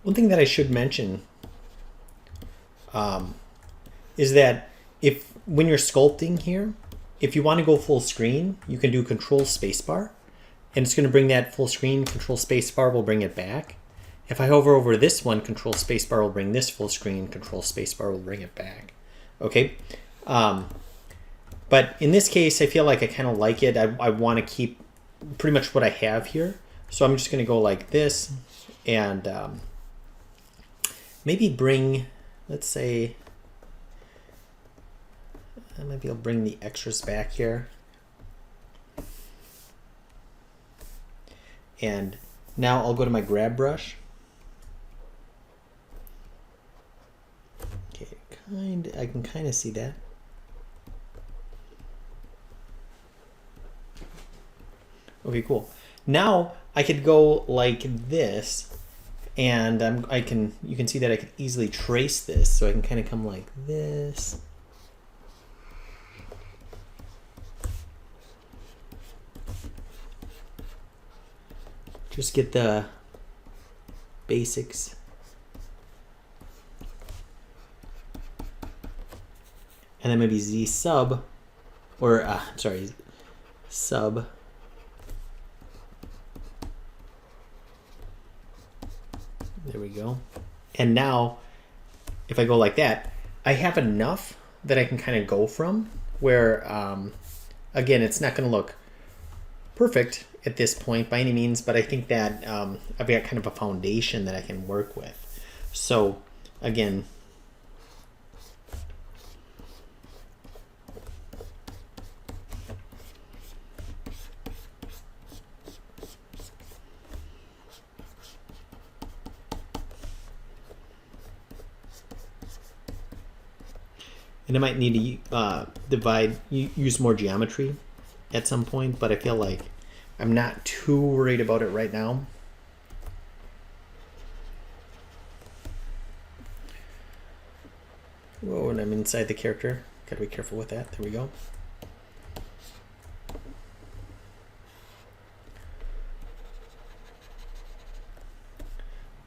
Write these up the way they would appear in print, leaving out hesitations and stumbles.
One thing that I should mention is that when you're sculpting here, if you want to go full screen, you can do Control Spacebar, and it's going to bring that full screen. Control Spacebar will bring it back. If I hover over this one, Control Spacebar will bring this full screen. Control Spacebar will bring it back. Okay. But in this case, I feel like I kind of like it. I want to keep pretty much what I have here. So I'm just going to go like this and maybe bring, let's say, maybe I'll bring the extras back here. And now I'll go to my grab brush. Okay, I can kind of see that. Okay, cool. Now I could go like this, and you can see that I could easily trace this. So I can kind of come like this. Just get the basics. And then maybe Z sub, or sorry, sub. There we go. And now, if I go like that, I have enough that I can kind of go from where, again, it's not going to look perfect at this point by any means, but I think that I've got kind of a foundation that I can work with. So, again, and I might need to use more geometry at some point, but I feel like I'm not too worried about it right now. Whoa, and I'm inside the character. Gotta be careful with that. There we go.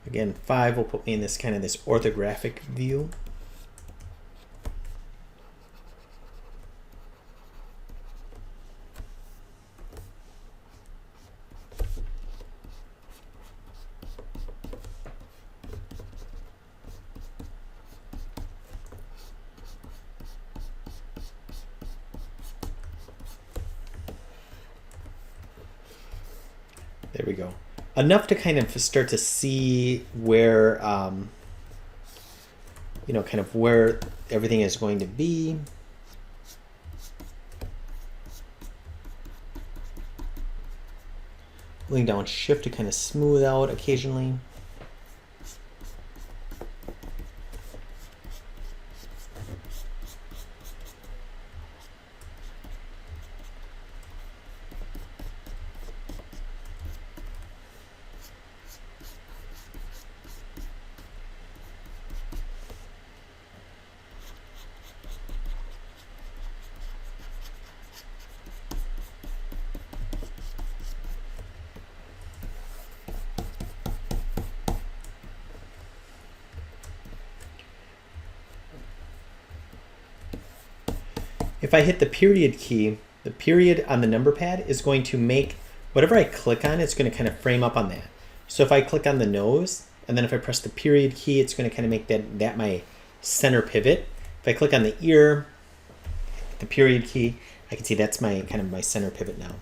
Again, 5 will put me in this kind of this orthographic view. There we go. Enough to kind of start to see where, you know, kind of where everything is going to be. Holding down Shift to kind of smooth out occasionally. If I hit the period key, the period on the number pad is going to make whatever I click on, it's going to kind of frame up on that. So if I click on the nose, and then if I press the period key, it's going to kind of make that my center pivot. If I click on the ear, the period key, I can see that's my kind of my center pivot now.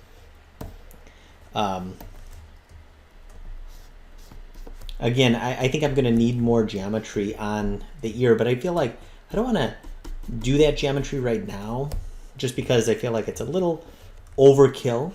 Again, I think I'm going to need more geometry on the ear, but I feel like I don't want to do that geometry right now, just because I feel like it's a little overkill.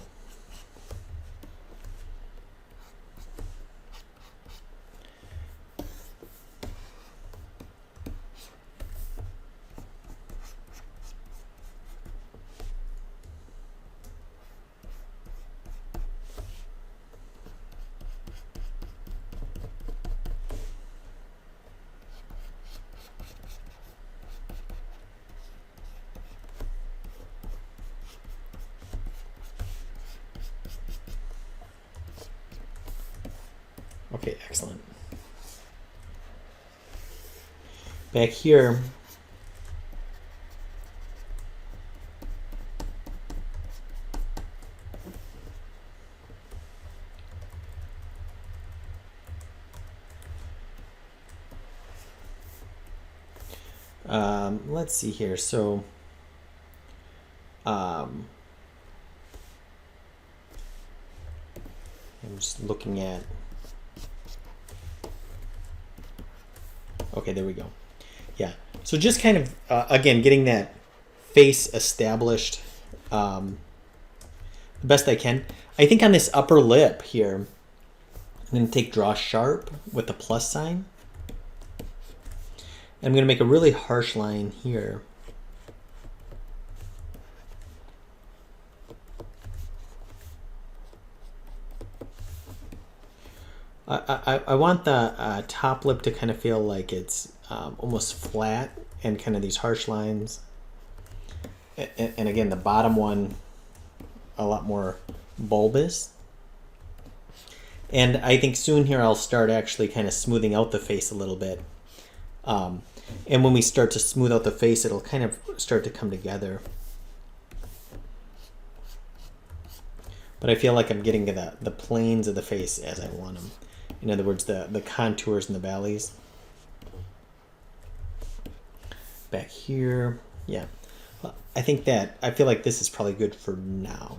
Okay, excellent. Back here, let's see here. So I'm just looking at, okay, there we go. Yeah, so just kind of, again, getting that face established the best I can. I think on this upper lip here, I'm going to take Draw Sharp with the plus sign. I'm going to make a really harsh line here. I want the top lip to kind of feel like it's almost flat and kind of these harsh lines. And again, the bottom one a lot more bulbous. And I think soon here I'll start actually kind of smoothing out the face a little bit. And when we start to smooth out the face, it'll kind of start to come together. But I feel like I'm getting to the planes of the face as I want them. In other words, the contours and the valleys. Back here, yeah. I feel like this is probably good for now.